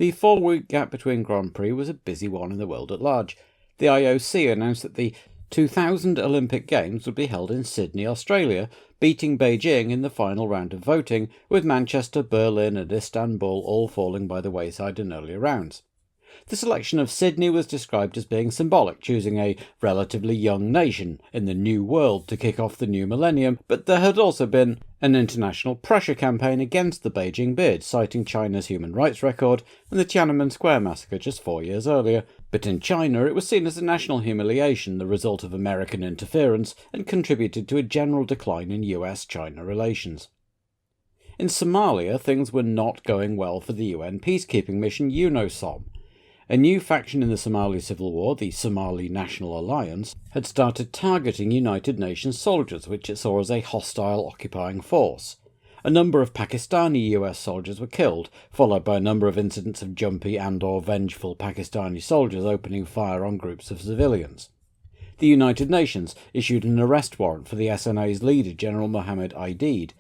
The 4-week gap between Grand Prix was a busy one in the world at large. The IOC announced that the 2000 Olympic Games would be held in Sydney, Australia, beating Beijing in the final round of voting, with Manchester, Berlin and Istanbul all falling by the wayside in earlier rounds. The selection of Sydney was described as being symbolic, choosing a relatively young nation in the new world to kick off the new millennium, but there had also been an international pressure campaign against the Beijing bid, citing China's human rights record and the Tiananmen Square massacre just 4 years earlier. But in China, it was seen as a national humiliation, the result of American interference, and contributed to a general decline in US-China relations. In Somalia, things were not going well for the UN peacekeeping mission UNOSOM. A new faction in the Somali civil war, the Somali National Alliance, had started targeting United Nations soldiers, which it saw as a hostile occupying force. A number of Pakistani US soldiers were killed, followed by a number of incidents of jumpy and/or vengeful Pakistani soldiers opening fire on groups of civilians. The United Nations issued an arrest warrant for the SNA's leader, General Mohammed Aidid.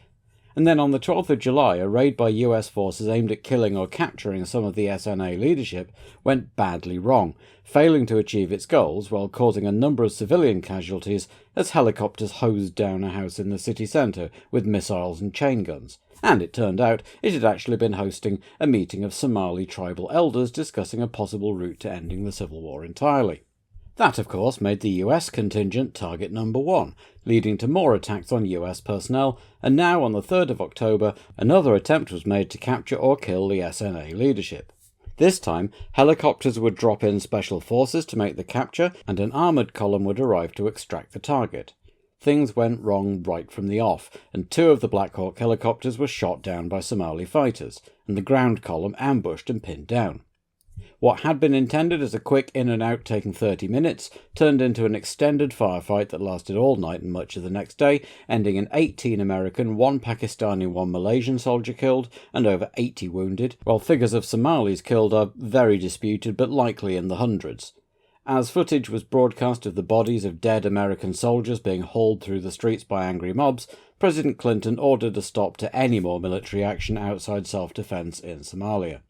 And then on the 12th of July, a raid by US forces aimed at killing or capturing some of the SNA leadership went badly wrong, failing to achieve its goals while causing a number of civilian casualties as helicopters hosed down a house in the city centre with missiles and chain guns. And it turned out it had actually been hosting a meeting of Somali tribal elders discussing a possible route to ending the civil war entirely. That, of course, made the US contingent target number one, leading to more attacks on US personnel, and now on the 3rd of October, another attempt was made to capture or kill the SNA leadership. This time, helicopters would drop in special forces to make the capture, and an armoured column would arrive to extract the target. Things went wrong right from the off, and 2 of the Black Hawk helicopters were shot down by Somali fighters, and the ground column ambushed and pinned down. What had been intended as a quick in and out taking 30 minutes turned into an extended firefight that lasted all night and much of the next day, ending in 18 American, 1 Pakistani and 1 Malaysian soldier killed, and over 80 wounded, while figures of Somalis killed are very disputed but likely in the hundreds. As footage was broadcast of the bodies of dead American soldiers being hauled through the streets by angry mobs, President Clinton ordered a stop to any more military action outside self-defense in Somalia.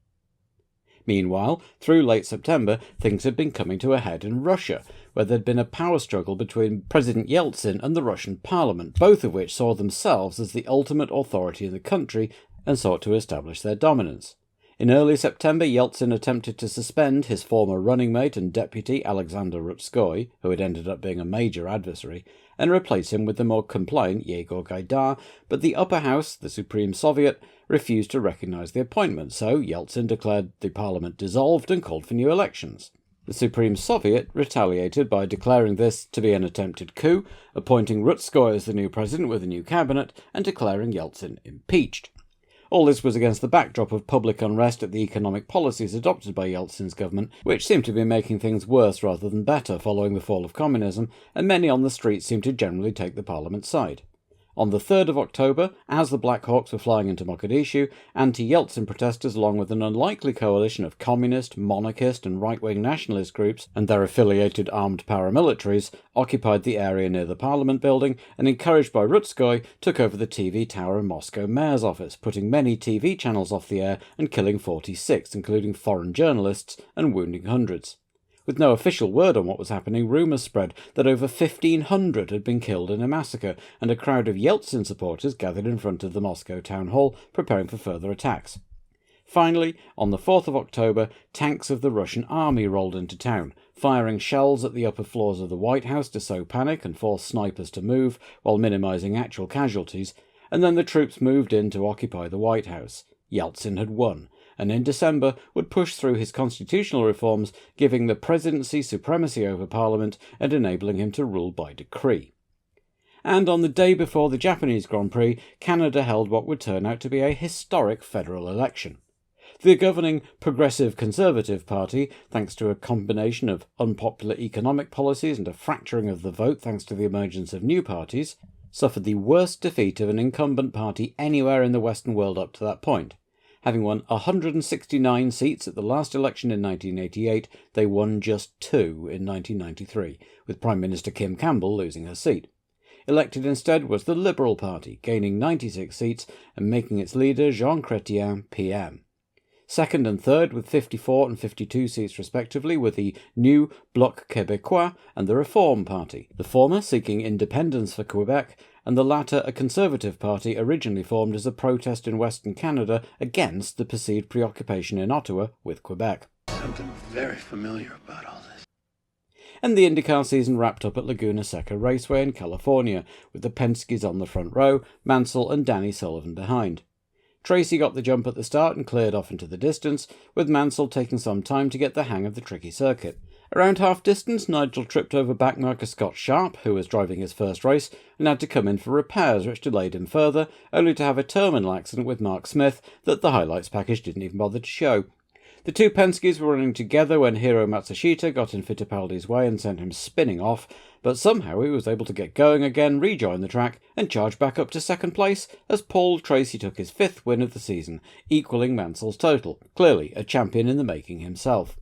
Meanwhile, through late September, things had been coming to a head in Russia, where there had been a power struggle between President Yeltsin and the Russian parliament, both of which saw themselves as the ultimate authority in the country and sought to establish their dominance. In early September, Yeltsin attempted to suspend his former running mate and deputy Alexander Rutskoy, who had ended up being a major adversary, and replace him with the more compliant Yegor Gaidar, but the upper house, the Supreme Soviet, refused to recognise the appointment, so Yeltsin declared the parliament dissolved and called for new elections. The Supreme Soviet retaliated by declaring this to be an attempted coup, appointing Rutskoy as the new president with a new cabinet, and declaring Yeltsin impeached. All this was against the backdrop of public unrest at the economic policies adopted by Yeltsin's government, which seemed to be making things worse rather than better following the fall of communism, and many on the street seemed to generally take the parliament's side. On the 3rd of October, as the Black Hawks were flying into Mogadishu, anti-Yeltsin protesters, along with an unlikely coalition of communist, monarchist and right-wing nationalist groups and their affiliated armed paramilitaries, occupied the area near the parliament building and, encouraged by Rutskoy, took over the TV tower in Moscow mayor's office, putting many TV channels off the air and killing 46, including foreign journalists, and wounding hundreds. With no official word on what was happening, rumours spread that over 1,500 had been killed in a massacre, and a crowd of Yeltsin supporters gathered in front of the Moscow town hall, preparing for further attacks. Finally, on the 4th of October, tanks of the Russian army rolled into town, firing shells at the upper floors of the White House to sow panic and force snipers to move, while minimising actual casualties, and then the troops moved in to occupy the White House. Yeltsin had won, and in December would push through his constitutional reforms, giving the presidency supremacy over Parliament and enabling him to rule by decree. And on the day before the Japanese Grand Prix, Canada held what would turn out to be a historic federal election. The governing Progressive Conservative Party, thanks to a combination of unpopular economic policies and a fracturing of the vote thanks to the emergence of new parties, suffered the worst defeat of an incumbent party anywhere in the Western world up to that point. Having won 169 seats at the last election in 1988, they won just 2 in 1993, with Prime Minister Kim Campbell losing her seat. Elected instead was the Liberal Party, gaining 96 seats and making its leader Jean Chrétien PM. Second and third, with 54 and 52 seats respectively, were the new Bloc Québécois and the Reform Party, the former seeking independence for Quebec, and the latter a Conservative party originally formed as a protest in Western Canada against the perceived preoccupation in Ottawa with Quebec. Something very familiar about all this. And the IndyCar season wrapped up at Laguna Seca Raceway in California, with the Penske's on the front row, Mansell and Danny Sullivan behind. Tracy got the jump at the start and cleared off into the distance, with Mansell taking some time to get the hang of the tricky circuit. Around half-distance, Nigel tripped over backmarker Scott Sharp, who was driving his first race, and had to come in for repairs, which delayed him further, only to have a terminal accident with Mark Smith that the highlights package didn't even bother to show. The two Penske's were running together when Hiro Matsushita got in Fittipaldi's way and sent him spinning off, but somehow he was able to get going again, rejoin the track, and charge back up to second place as Paul Tracy took his 5th win of the season, equalling Mansell's total, clearly a champion in the making himself.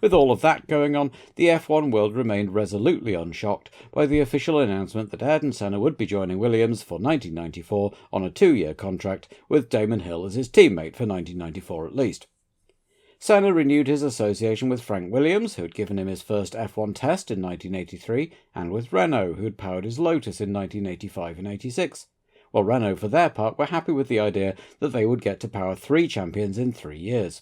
With all of that going on, the F1 world remained resolutely unshocked by the official announcement that Ayrton Senna would be joining Williams for 1994 on a 2-year contract, with Damon Hill as his teammate for 1994 at least. Senna renewed his association with Frank Williams, who had given him his first F1 test in 1983, and with Renault, who had powered his Lotus in 1985 and 86. While Renault, for their part, were happy with the idea that they would get to power 3 champions in 3 years.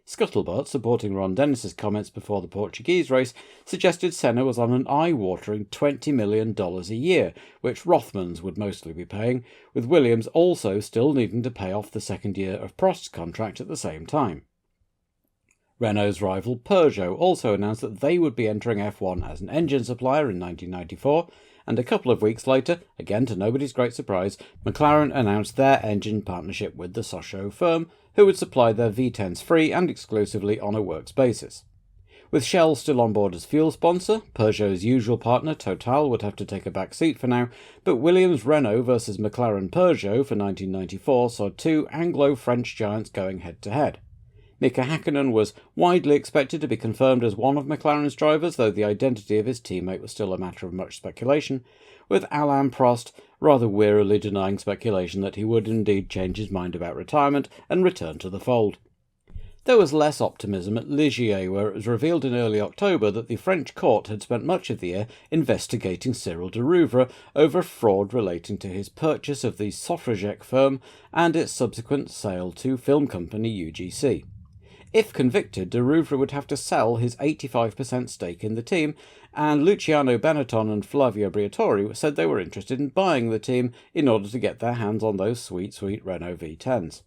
Scuttlebutt, supporting Ron Dennis's comments before the Portuguese race, suggested Senna was on an eye-watering $20 million a year, which Rothmans would mostly be paying, with Williams also still needing to pay off the second year of Prost's contract at the same time. Renault's rival Peugeot also announced that they would be entering F1 as an engine supplier in 1994, and a couple of weeks later, again to nobody's great surprise, McLaren announced their engine partnership with the Sochaux firm, who would supply their V10s free and exclusively on a works basis. With Shell still on board as fuel sponsor, Peugeot's usual partner Total would have to take a back seat for now, but Williams-Renault versus McLaren-Peugeot for 1994 saw two Anglo-French giants going head-to-head. Mika Hakkinen was widely expected to be confirmed as one of McLaren's drivers, though the identity of his teammate was still a matter of much speculation, with Alain Prost rather wearily denying speculation that he would indeed change his mind about retirement and return to the fold. There was less optimism at Ligier, where it was revealed in early October that the French court had spent much of the year investigating Cyril de Rouvre over fraud relating to his purchase of the Sofragec firm and its subsequent sale to film company UGC. If convicted, de Rouvre would have to sell his 85% stake in the team, and Luciano Benetton and Flavio Briatore said they were interested in buying the team in order to get their hands on those sweet Renault V10s.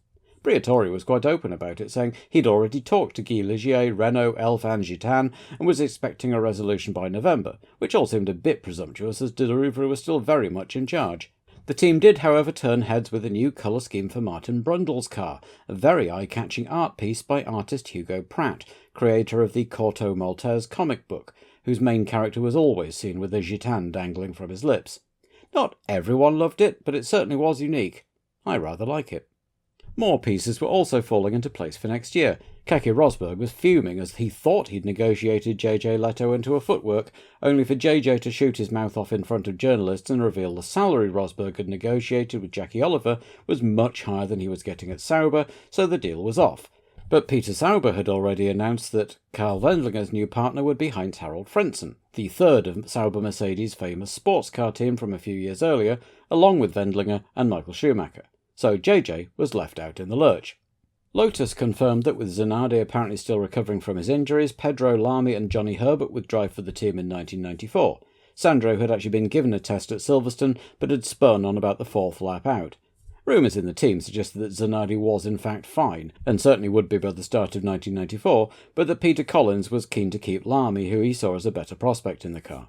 Briatore was quite open about it, saying he'd already talked to Guy Ligier, Renault, Elf and Gitane, and was expecting a resolution by November, which all seemed a bit presumptuous as de Rouvre was still very much in charge. The team did, however, turn heads with a new colour scheme for Martin Brundle's car, a very eye-catching art piece by artist Hugo Pratt, creator of the Corto Maltese comic book, whose main character was always seen with a gitane dangling from his lips. Not everyone loved it, but it certainly was unique. I rather like it. More pieces were also falling into place for next year. Keke Rosberg was fuming as he thought he'd negotiated JJ Leto into a footwork, only for JJ to shoot his mouth off in front of journalists and reveal the salary Rosberg had negotiated with Jackie Oliver was much higher than he was getting at Sauber, so the deal was off. But Peter Sauber had already announced that Karl Wendlinger's new partner would be Heinz-Harald Frentzen, the third of Sauber Mercedes' famous sports car team from a few years earlier, along with Wendlinger and Michael Schumacher. So JJ was left out in the lurch. Lotus confirmed that with Zanardi apparently still recovering from his injuries, Pedro Lamy and Johnny Herbert would drive for the team in 1994. Sandro had actually been given a test at Silverstone, but had spun on about the 4th lap out. Rumours in the team suggested that Zanardi was in fact fine, and certainly would be by the start of 1994, but that Peter Collins was keen to keep Lamy, who he saw as a better prospect in the car.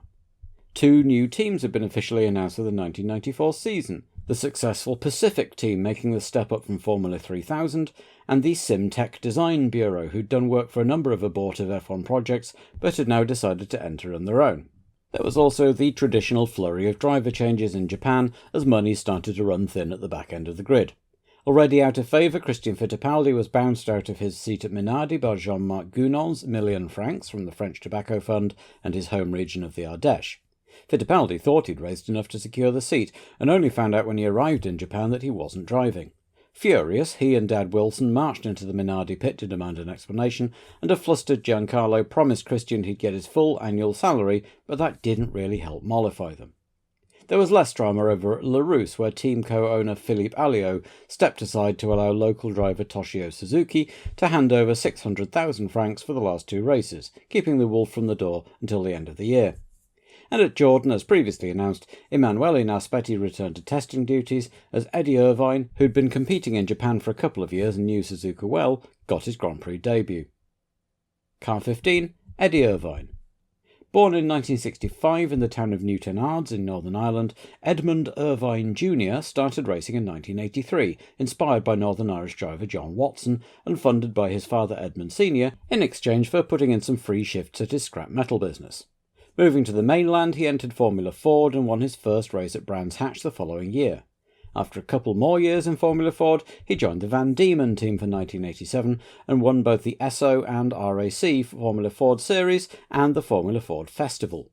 2 new teams had been officially announced for the 1994 season. The successful Pacific team making the step up from Formula 3000, and the SimTech Design Bureau, who'd done work for a number of abortive F1 projects, but had now decided to enter on their own. There was also the traditional flurry of driver changes in Japan, as money started to run thin at the back end of the grid. Already out of favour, Christian Fittipaldi was bounced out of his seat at Minardi by Jean-Marc Gounon's £1,000,000 from the French Tobacco Fund and his home region of the Ardèche. Fittipaldi thought he'd raised enough to secure the seat, and only found out when he arrived in Japan that he wasn't driving. Furious, he and Dad Wilson marched into the Minardi pit to demand an explanation, and a flustered Giancarlo promised Christian he'd get his full annual salary, but that didn't really help mollify them. There was less drama over at La Rousse, where team co-owner Philippe Alliot stepped aside to allow local driver Toshio Suzuki to hand over 600,000 francs for the last 2 races, keeping the wolf from the door until the end of the year. And at Jordan, as previously announced, Emanuele Naspetti returned to testing duties, as Eddie Irvine, who'd been competing in Japan for a couple of years and knew Suzuka well, got his Grand Prix debut. Car 15, Eddie Irvine. Born in 1965 in the town of Newton Ards in Northern Ireland, Edmund Irvine Jr. started racing in 1983, inspired by Northern Irish driver John Watson and funded by his father Edmund Sr. in exchange for putting in some free shifts at his scrap metal business. Moving to the mainland, he entered Formula Ford and won his first race at Brands Hatch the following year. After a couple more years in Formula Ford, he joined the Van Diemen team for 1987 and won both the SO and RAC Formula Ford Series and the Formula Ford Festival.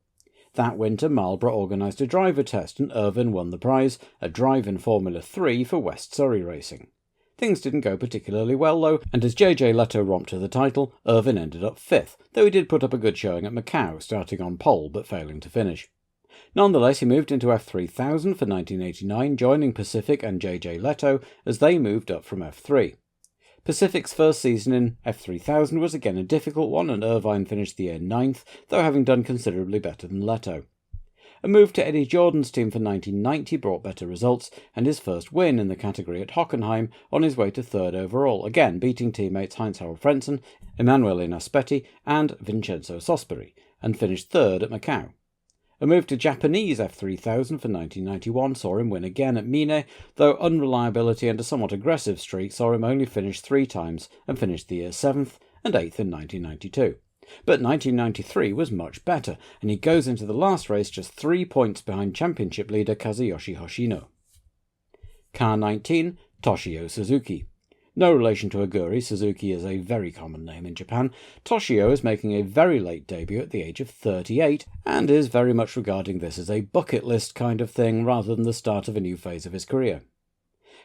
That winter, Marlborough organised a driver test and Irvine won the prize, a drive in Formula 3 for West Surrey Racing. Things didn't go particularly well though, and as JJ Leto romped to the title, Irvine ended up 5th, though he did put up a good showing at Macau, starting on pole but failing to finish. Nonetheless, he moved into F3000 for 1989, joining Pacific and JJ Leto as they moved up from F3. Pacific's first season in F3000 was again a difficult one, and Irvine finished the year 9th, though having done considerably better than Leto. A move to Eddie Jordan's team for 1990 brought better results, and his first win in the category at Hockenheim on his way to 3rd overall, again beating teammates Heinz-Harald Frentzen, Emanuele Naspetti and Vincenzo Sospiri, and finished 3rd at Macau. A move to Japanese F3000 for 1991 saw him win again at Mine, though unreliability and a somewhat aggressive streak saw him only finish 3 times and finished the year 7th and 8th in 1992. But 1993 was much better, and he goes into the last race just 3 points behind championship leader Kazuyoshi Hoshino. Car 19, Toshio Suzuki. No relation to Aguri, Suzuki is a very common name in Japan. Toshio is making a very late debut at the age of 38, and is very much regarding this as a bucket list kind of thing rather than the start of a new phase of his career.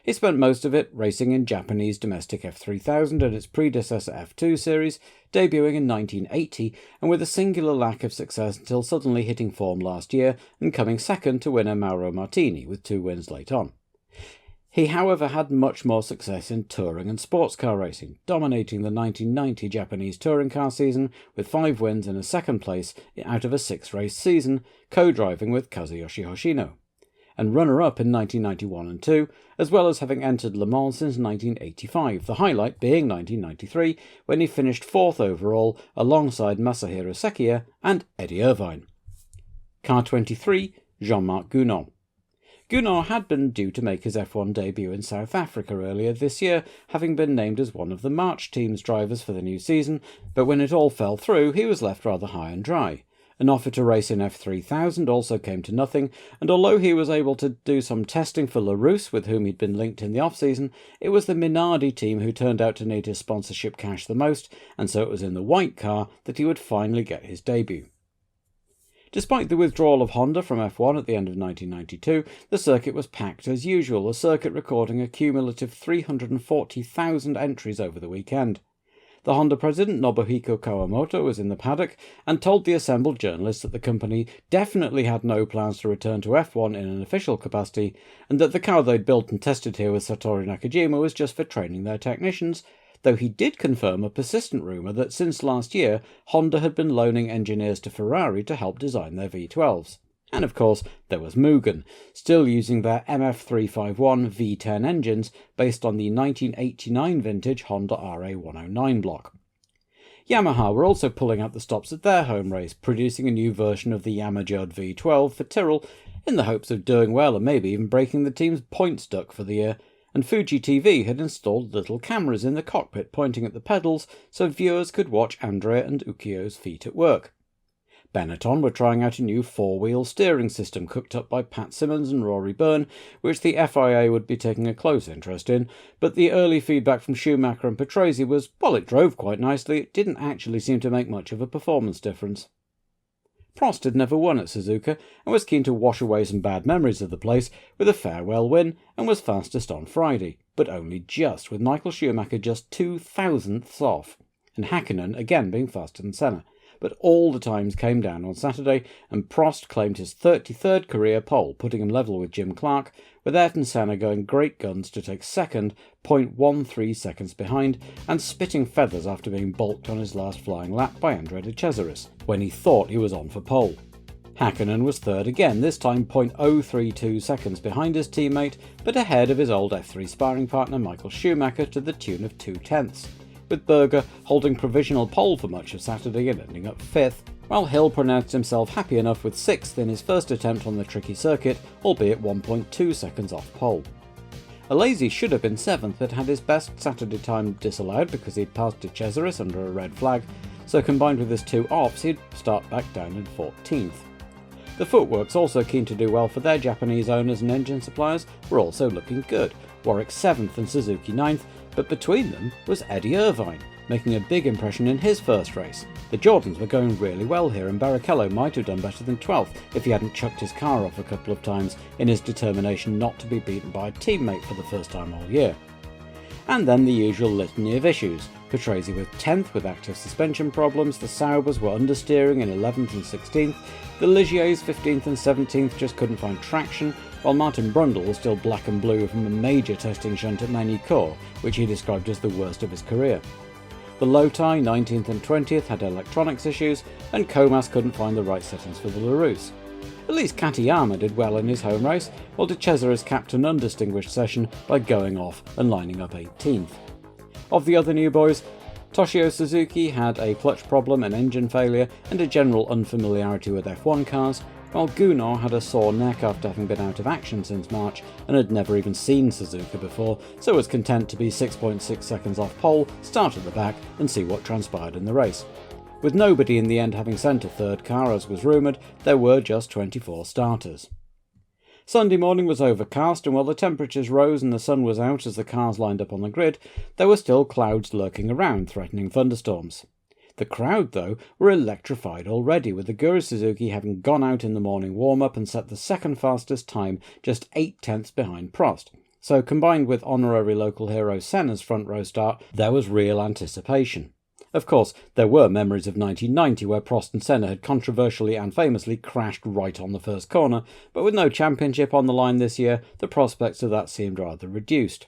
He spent most of it racing in Japanese domestic F3000 and its predecessor F2 series, debuting in 1980 and with a singular lack of success until suddenly hitting form last year and coming second to winner Mauro Martini with 2 wins late on. He, however, had much more success in touring and sports car racing, dominating the 1990 Japanese touring car season with 5 wins and a 2nd place out of a 6-race season, co-driving with Kazuyoshi Hoshino, and runner-up in 1991 and 2, as well as having entered Le Mans since 1985, the highlight being 1993, when he finished 4th overall alongside Masahiro Sekiya and Eddie Irvine. Car 23, Jean-Marc Gounon. Gounon had been due to make his F1 debut in South Africa earlier this year, having been named as one of the March team's drivers for the new season, but when it all fell through, he was left rather high and dry. An offer to race in F3000 also came to nothing, and although he was able to do some testing for La Rousse, with whom he'd been linked in the off-season, it was the Minardi team who turned out to need his sponsorship cash the most, and so it was in the white car that he would finally get his debut. Despite the withdrawal of Honda from F1 at the end of 1992, the circuit was packed as usual, the circuit recording a cumulative 340,000 entries over the weekend. The Honda president Nobuhiko Kawamoto was in the paddock and told the assembled journalists that the company definitely had no plans to return to F1 in an official capacity, and that the car they'd built and tested here with Satoru Nakajima was just for training their technicians, though he did confirm a persistent rumour that since last year Honda had been loaning engineers to Ferrari to help design their V12s. And of course there was Mugen, still using their MF351 V10 engines based on the 1989 vintage Honda RA109 block. Yamaha were also pulling out the stops at their home race, producing a new version of the Yamajud V12 for Tyrrell in the hopes of doing well and maybe even breaking the team's points duck for the year, and Fuji TV had installed little cameras in the cockpit pointing at the pedals so viewers could watch Andrea and Ukio's feet at work. Benetton were trying out a new 4-wheel steering system cooked up by Pat Simmons and Rory Byrne, which the FIA would be taking a close interest in, but the early feedback from Schumacher and Patrese was, while it drove quite nicely, it didn't actually seem to make much of a performance difference. Prost had never won at Suzuka and was keen to wash away some bad memories of the place with a farewell win, and was fastest on Friday, but only just, with Michael Schumacher just 0.02 off, and Häkkinen again being faster than Senna. But all the times came down on Saturday, and Prost claimed his 33rd career pole, putting him level with Jim Clark, with Ayrton Senna going great guns to take second, 0.13 seconds behind, and spitting feathers after being balked on his last flying lap by Andrea de Cesaris, when he thought he was on for pole. Häkkinen was third again, this time 0.032 seconds behind his teammate, but ahead of his old F3 sparring partner Michael Schumacher to the tune of 0.2, with Berger holding provisional pole for much of Saturday and ending up 5th, while Hill pronounced himself happy enough with 6th in his first attempt on the tricky circuit, albeit 1.2 seconds off pole. Alesi should have been 7th, but had his best Saturday time disallowed because he'd passed de Cesaris under a red flag, so combined with his 2 offs he'd start back down in 14th. The Footworks, also keen to do well for their Japanese owners and engine suppliers, were also looking good, Warwick 7th and Suzuki 9th, but between them was Eddie Irvine, making a big impression in his first race. The Jordans were going really well here, and Barrichello might have done better than 12th if he hadn't chucked his car off a couple of times in his determination not to be beaten by a teammate for the first time all year. And then the usual litany of issues. Patrese with 10th with active suspension problems, the Saubers were understeering in 11th and 16th, the Ligiers 15th and 17th just couldn't find traction, while Martin Brundle was still black and blue from a major testing shunt at Magny-Cours, which he described as the worst of his career. The Loti 19th and 20th had electronics issues, and Comas couldn't find the right settings for the Larousse. At least Katayama did well in his home race, while de Cesaris capped an undistinguished session by going off and lining up 18th. Of the other new boys, Toshio Suzuki had a clutch problem, an engine failure, and a general unfamiliarity with F1 cars, while Gunnar had a sore neck after having been out of action since March and had never even seen Suzuka before, so was content to be 6.6 seconds off pole, start at the back and see what transpired in the race. With nobody in the end having sent a third car as was rumoured, there were just 24 starters. Sunday morning was overcast, and while the temperatures rose and the sun was out as the cars lined up on the grid, there were still clouds lurking around, threatening thunderstorms. The crowd, though, were electrified already, with the Guru Suzuki having gone out in the morning warm-up and set the second fastest time, just 0.8 behind Prost. So, combined with honorary local hero Senna's front row start, there was real anticipation. Of course, there were memories of 1990 where Prost and Senna had controversially and famously crashed right on the first corner, but with no championship on the line this year, the prospects of that seemed rather reduced.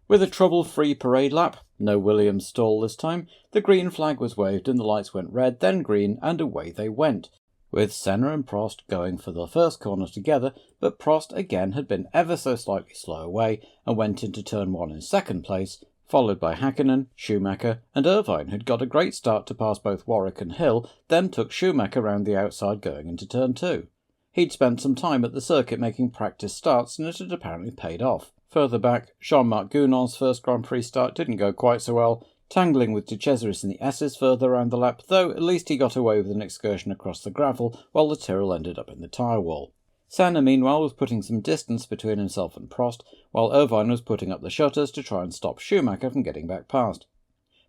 With a trouble-free parade lap, no Williams stall this time, the green flag was waved and the lights went red, then green, and away they went, with Senna and Prost going for the first corner together, but Prost again had been ever so slightly slow away and went into turn 1 in second place, followed by Häkkinen, Schumacher, and Irvine, who'd got a great start to pass both Warwick and Hill, then took Schumacher round the outside going into turn 2. He'd spent some time at the circuit making practice starts, and it had apparently paid off. Further back, Jean-Marc Gounon's first Grand Prix start didn't go quite so well, tangling with de Cesaris in the S's further around the lap, though at least he got away with an excursion across the gravel, while the Tyrrell ended up in the tyre wall. Senna, meanwhile, was putting some distance between himself and Prost, while Irvine was putting up the shutters to try and stop Schumacher from getting back past.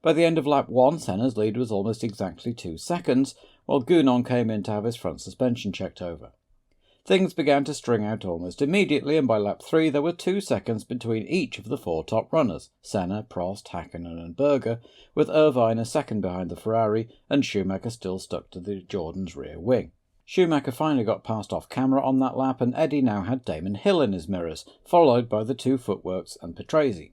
By the end of lap 1, Senna's lead was almost exactly 2 seconds, while Gounon came in to have his front suspension checked over. Things began to string out almost immediately, and by lap 3 there were 2 seconds between each of the 4 top runners, Senna, Prost, Häkkinen and Berger, with Irvine a second behind the Ferrari and Schumacher still stuck to the Jordan's rear wing. Schumacher finally got passed off camera on that lap, and Eddie now had Damon Hill in his mirrors, followed by the 2 Footworks and Patrese.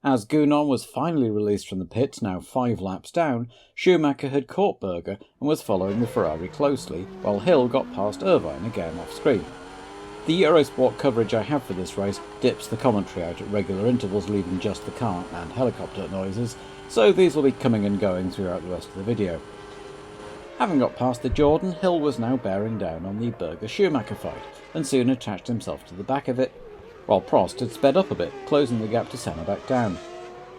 As Gounon was finally released from the pits, now 5 laps down, Schumacher had caught Berger and was following the Ferrari closely, while Hill got past Irvine again off-screen. The Eurosport coverage I have for this race dips the commentary out at regular intervals, leaving just the car and helicopter noises, so these will be coming and going throughout the rest of the video. Having got past the Jordan, Hill was now bearing down on the Berger-Schumacher fight, and soon attached himself to the back of it, while Prost had sped up a bit, closing the gap to Senna back down.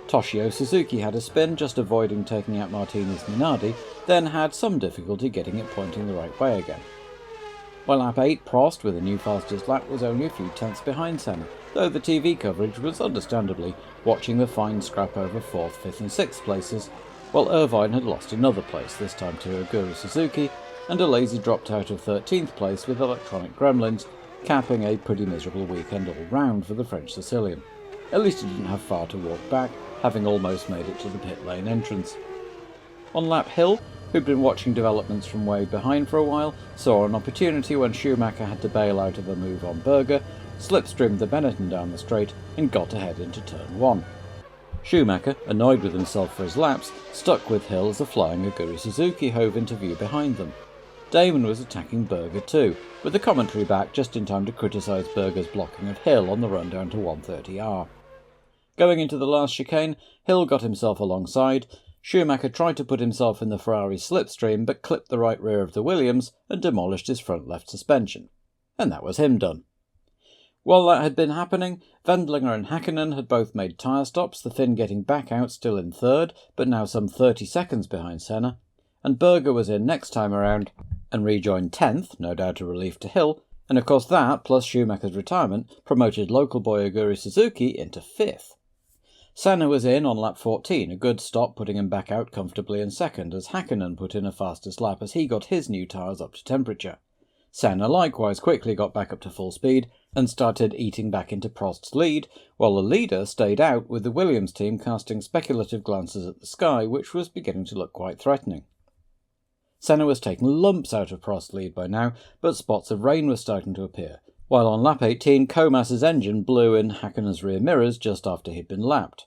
Toshio Suzuki had a spin, just avoiding taking out Martinez Minardi, then had some difficulty getting it pointing the right way again. By lap 8, Prost, with a new fastest lap, was only a few tenths behind Senna, though the TV coverage was understandably watching the fine scrap over 4th, 5th and 6th places, while Irvine had lost another place, this time to Guru Suzuki, and Alesi dropped out of 13th place with electronic gremlins, capping a pretty miserable weekend all round for the French Sicilian. At least he didn't have far to walk back, having almost made it to the pit lane entrance. On lap Hill, who'd been watching developments from way behind for a while, saw an opportunity when Schumacher had to bail out of a move on Berger, slipstreamed the Benetton down the straight and got ahead into turn 1. Schumacher, annoyed with himself for his laps, stuck with Hill as a flying Aguri Suzuki hove into view behind them. Damon was attacking Berger too, with the commentary back just in time to criticise Berger's blocking of Hill on the run down to 130R. Going into the last chicane, Hill got himself alongside. Schumacher tried to put himself in the Ferrari slipstream but clipped the right rear of the Williams and demolished his front left suspension. And that was him done. While that had been happening, Wendlinger and Häkkinen had both made tyre stops, the Finn getting back out still in third, but now some 30 seconds behind Senna, and Berger was in next time around and rejoined 10th, no doubt a relief to Hill, and of course that, plus Schumacher's retirement, promoted local boy Aguri Suzuki into 5th. Senna was in on lap 14, a good stop putting him back out comfortably in second as Häkkinen put in a fastest lap as he got his new tyres up to temperature. Senna likewise quickly got back up to full speed and started eating back into Prost's lead, while the leader stayed out with the Williams team casting speculative glances at the sky, which was beginning to look quite threatening. Senna was taking lumps out of Prost's lead by now, but spots of rain were starting to appear, while on lap 18 Comas's engine blew in Häkkinen's rear mirrors just after he'd been lapped.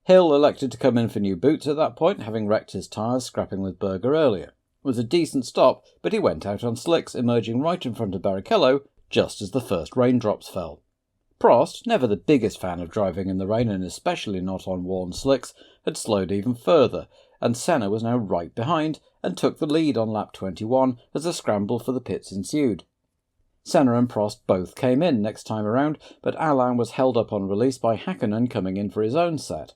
Hill elected to come in for new boots at that point, having wrecked his tyres scrapping with Berger earlier. It was a decent stop, but he went out on slicks, emerging right in front of Barrichello just as the first raindrops fell. Prost, never the biggest fan of driving in the rain and especially not on worn slicks, had slowed even further, and Senna was now right behind and took the lead on lap 21 as a scramble for the pits ensued. Senna and Prost both came in next time around, but Alain was held up on release by Häkkinen coming in for his own set.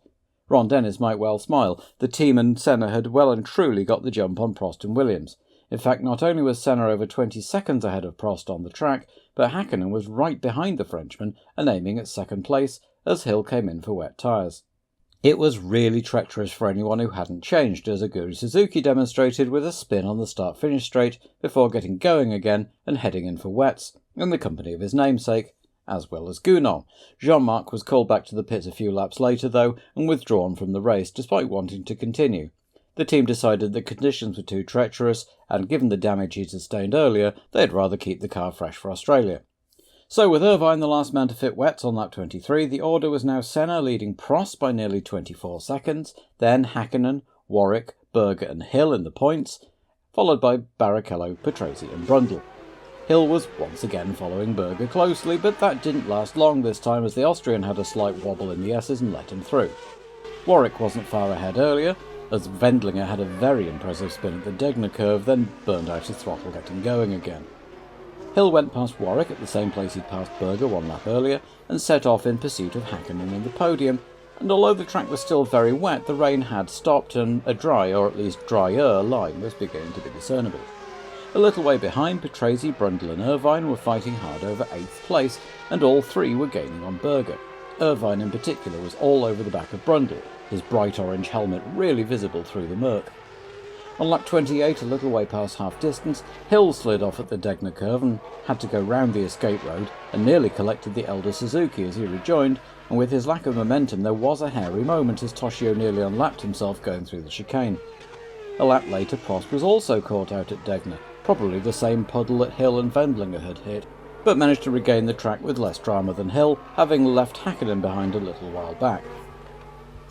Ron Dennis might well smile. The team and Senna had well and truly got the jump on Prost and Williams. In fact, not only was Senna over 20 seconds ahead of Prost on the track, but Häkkinen was right behind the Frenchman and aiming at second place as Hill came in for wet tyres. It was really treacherous for anyone who hadn't changed, as Aguri Suzuki demonstrated with a spin on the start-finish straight before getting going again and heading in for wets, in the company of his namesake, as well as Gounon. Jean-Marc was called back to the pit a few laps later, though, and withdrawn from the race, despite wanting to continue. The team decided the conditions were too treacherous, and given the damage he'd sustained earlier, they'd rather keep the car fresh for Australia. So with Irvine the last man to fit wets on lap 23, the order was now Senna leading Prost by nearly 24 seconds, then Häkkinen, Warwick, Berger and Hill in the points, followed by Barrichello, Patrese and Brundle. Hill was once again following Berger closely, but that didn't last long this time as the Austrian had a slight wobble in the S's and let him through. Warwick wasn't far ahead earlier, as Wendlinger had a very impressive spin at the Degner curve, then burned out his throttle getting going again. Hill went past Warwick at the same place he'd passed Berger 1 lap earlier, and set off in pursuit of Häkkinen in the podium, and although the track was still very wet, the rain had stopped and a dry, or at least drier, line was beginning to be discernible. A little way behind, Patrese, Brundle and Irvine were fighting hard over 8th place, and all three were gaining on Berger. Irvine in particular was all over the back of Brundle, his bright orange helmet really visible through the murk. On lap 28, a little way past half distance, Hill slid off at the Degner curve and had to go round the escape road and nearly collected the elder Suzuki as he rejoined, and with his lack of momentum there was a hairy moment as Toshio nearly unlapped himself going through the chicane. A lap later Prost was also caught out at Degner, probably the same puddle that Hill and Wendlinger had hit, but managed to regain the track with less drama than Hill, having left Häkkinen behind a little while back.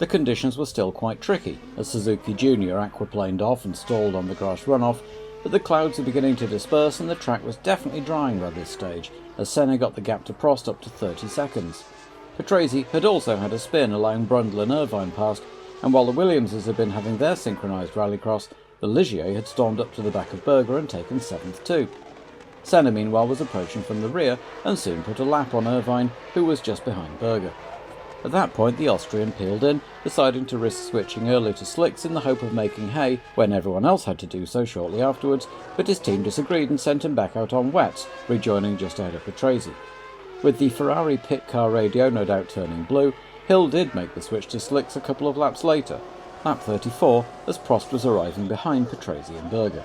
The conditions were still quite tricky, as Suzuki Jr. aquaplaned off and stalled on the grass runoff, but the clouds were beginning to disperse and the track was definitely drying by this stage, as Senna got the gap to Prost up to 30 seconds. Patrese had also had a spin, allowing Brundle and Irvine past, and while the Williamses had been having their synchronised rallycross, the Ligier had stormed up to the back of Berger and taken 7th too. Senna meanwhile was approaching from the rear and soon put a lap on Irvine, who was just behind Berger. At that point the Austrian peeled in, deciding to risk switching early to slicks in the hope of making hay when everyone else had to do so shortly afterwards, but his team disagreed and sent him back out on wets, rejoining just ahead of Patrese. With the Ferrari pit car radio no doubt turning blue, Hill did make the switch to slicks a couple of laps later, lap 34, as Prost was arriving behind Patrese and Berger.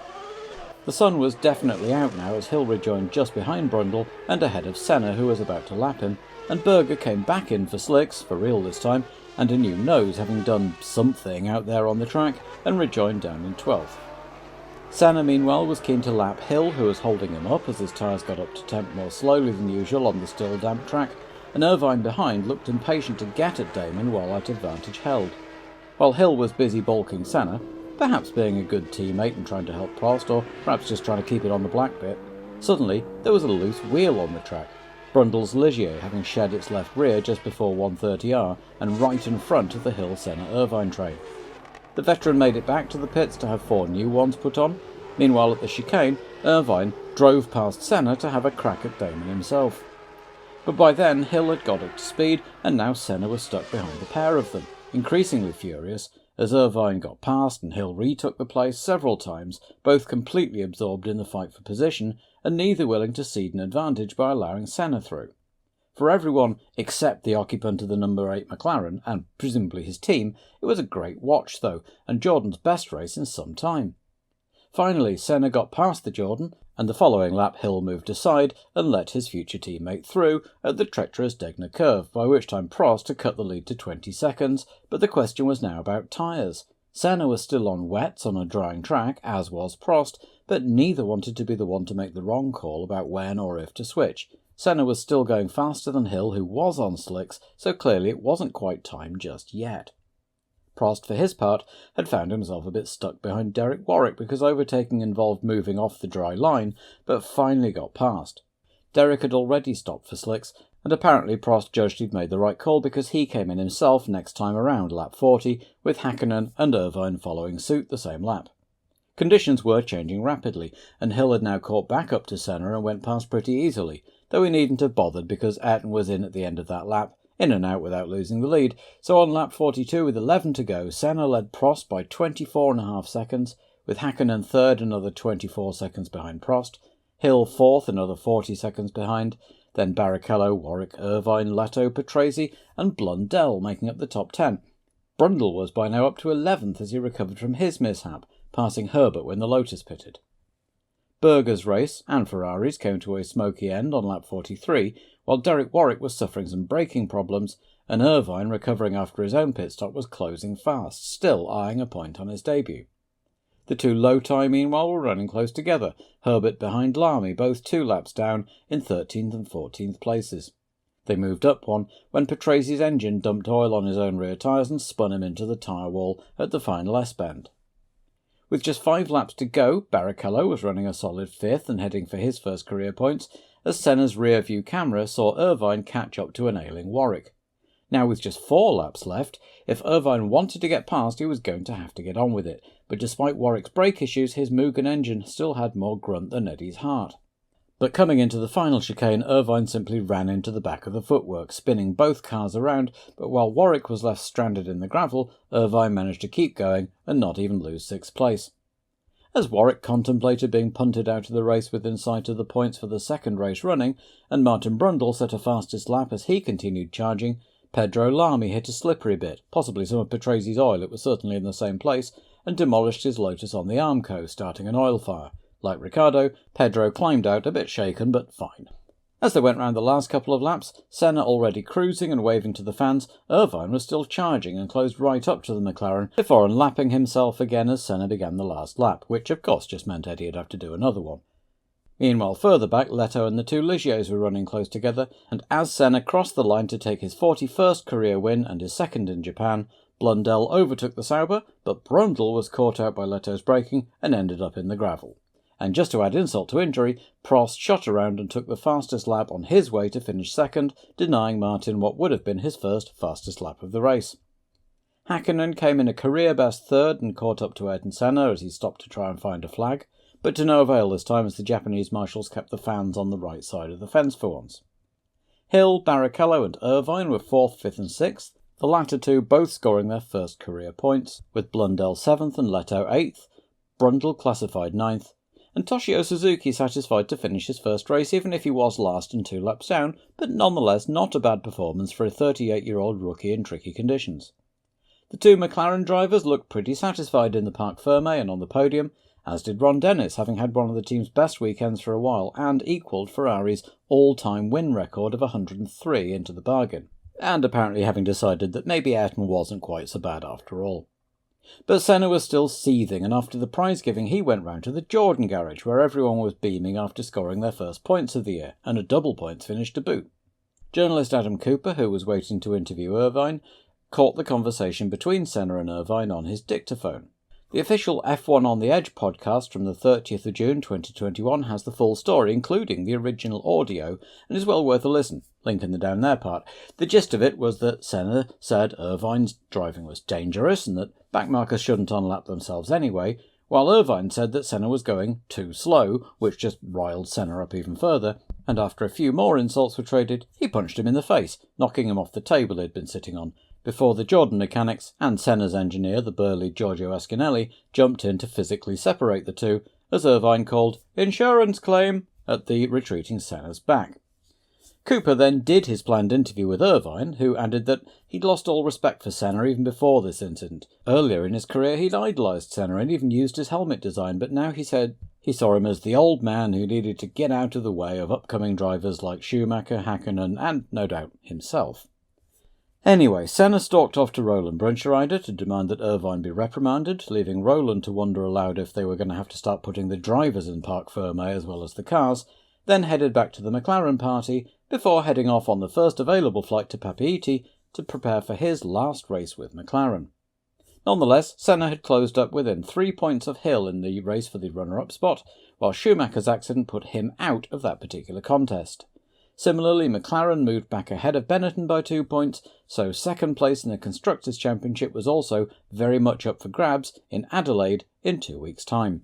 The sun was definitely out now as Hill rejoined just behind Brundle and ahead of Senna, who was about to lap him, and Berger came back in for slicks, for real this time, and a new nose, having done something out there on the track, and rejoined down in 12th. Senna meanwhile was keen to lap Hill, who was holding him up as his tyres got up to temp more slowly than usual on the still damp track, and Irvine behind looked impatient to get at Damon while that advantage held. While Hill was busy balking Senna, perhaps being a good teammate and trying to help Prost, or perhaps just trying to keep it on the black bit, suddenly there was a loose wheel on the track, Brundle's Ligier having shed its left rear just before 130R and right in front of the Hill-Senna-Irvine train. The veteran made it back to the pits to have 4 new ones put on. Meanwhile at the chicane, Irvine drove past Senna to have a crack at Damon himself. But by then Hill had got up to speed, and now Senna was stuck behind the pair of them, increasingly furious, as Irvine got past and Hill retook the place several times, both completely absorbed in the fight for position, and neither willing to cede an advantage by allowing Senna through. For everyone except the occupant of the number 8 McLaren, and presumably his team, it was a great watch though, and Jordan's best race in some time. Finally, Senna got past the Jordan, and the following lap Hill moved aside and let his future teammate through at the treacherous Degner curve, by which time Prost had cut the lead to 20 seconds, but the question was now about tyres. Senna was still on wets on a drying track, as was Prost, but neither wanted to be the one to make the wrong call about when or if to switch. Senna was still going faster than Hill, who was on slicks, so clearly it wasn't quite time just yet. Prost, for his part, had found himself a bit stuck behind Derek Warwick because overtaking involved moving off the dry line, but finally got past. Derek had already stopped for slicks, and apparently Prost judged he'd made the right call because he came in himself next time around, lap 40, with Hakkinen and Irvine following suit the same lap. Conditions were changing rapidly, and Hill had now caught back up to Senna and went past pretty easily, though he needn't have bothered because Ayrton was in at the end of that lap, in and out without losing the lead, so on lap 42 with 11 to go, Senna led Prost by 24.5 seconds, with Hakkinen third another 24 seconds behind Prost, Hill fourth another 40 seconds behind, then Barrichello, Warwick, Irvine, Leto, Patrese and Blundell making up the top 10. Brundle was by now up to 11th as he recovered from his mishap, passing Herbert when the Lotus pitted. Berger's race, and Ferrari's, came to a smoky end on lap 43, while Derek Warwick was suffering some braking problems, and Irvine, recovering after his own pit stop, was closing fast, still eyeing a point on his debut. The two Loti, meanwhile, were running close together, Herbert behind Lamy, both 2 laps down, in 13th and 14th places. They moved up one when Patrese's engine dumped oil on his own rear tyres and spun him into the tyre wall at the final S-bend. With just 5 laps to go, Barrichello was running a solid 5th and heading for his first career points, as Senna's rear-view camera saw Irvine catch up to an ailing Warwick. Now with just 4 laps left, if Irvine wanted to get past he was going to have to get on with it, but despite Warwick's brake issues his Mugen engine still had more grunt than Eddie's heart. But coming into the final chicane, Irvine simply ran into the back of the footwork, spinning both cars around, but while Warwick was left stranded in the gravel, Irvine managed to keep going and not even lose 6th place. As Warwick contemplated being punted out of the race within sight of the points for the second race running, and Martin Brundle set a fastest lap as he continued charging, Pedro Lamy hit a slippery bit, possibly some of Patrese's oil, it was certainly in the same place, and demolished his Lotus on the Armco, starting an oil fire. Like Ricciardo, Pedro climbed out a bit shaken, but fine. As they went round the last couple of laps, Senna already cruising and waving to the fans, Irvine was still charging and closed right up to the McLaren before unlapping himself again as Senna began the last lap, which of course just meant Eddie'd have to do another one. Meanwhile, further back, Leto and the 2 Ligiers were running close together, and as Senna crossed the line to take his 41st career win and his second in Japan, Blundell overtook the Sauber, but Brundle was caught out by Leto's braking and ended up in the gravel. And just to add insult to injury, Prost shot around and took the fastest lap on his way to finish second, denying Martin what would have been his first fastest lap of the race. Hakkinen came in a career-best third and caught up to Ayrton Senna as he stopped to try and find a flag, but to no avail this time as the Japanese marshals kept the fans on the right side of the fence for once. Hill, Barrichello and Irvine were 4th, 5th and 6th, the latter two both scoring their first career points, with Blundell 7th and Leto 8th, Brundle classified 9th, and Toshio Suzuki satisfied to finish his first race even if he was last and 2 laps down, but nonetheless not a bad performance for a 38-year-old rookie in tricky conditions. The 2 McLaren drivers looked pretty satisfied in the Parc Fermé and on the podium, as did Ron Dennis, having had one of the team's best weekends for a while and equalled Ferrari's all-time win record of 103 into the bargain, and apparently having decided that maybe Ayrton wasn't quite so bad after all. But Senna was still seething, and after the prize-giving he went round to the Jordan garage, where everyone was beaming after scoring their first points of the year, and a double points finish to boot. Journalist Adam Cooper, who was waiting to interview Irvine, caught the conversation between Senna and Irvine on his dictaphone. The official F1 on the Edge podcast from the 30th of June 2021 has the full story, including the original audio, and is well worth a listen. Link in the down there part. The gist of it was that Senna said Irvine's driving was dangerous and that backmarkers shouldn't unlap themselves anyway, while Irvine said that Senna was going too slow, which just riled Senna up even further, and after a few more insults were traded, he punched him in the face, knocking him off the table he'd been sitting on, before the Jordan mechanics and Senna's engineer, the burly Giorgio Escanelli, jumped in to physically separate the two, as Irvine called "insurance claim" at the retreating Senna's back. Cooper then did his planned interview with Irvine, who added that he'd lost all respect for Senna even before this incident. Earlier in his career he'd idolised Senna and even used his helmet design, but now he said he saw him as the old man who needed to get out of the way of upcoming drivers like Schumacher, Hakkinen and, no doubt, himself. Anyway, Senna stalked off to Roland Brunschreider to demand that Irvine be reprimanded, leaving Roland to wonder aloud if they were going to have to start putting the drivers in parc fermé as well as the cars, then headed back to the McLaren party before heading off on the first available flight to Papeete to prepare for his last race with McLaren. Nonetheless, Senna had closed up within 3 points of Hill in the race for the runner-up spot, while Schumacher's accident put him out of that particular contest. Similarly, McLaren moved back ahead of Benetton by 2 points, so second place in the Constructors' Championship was also very much up for grabs in Adelaide in 2 weeks' time.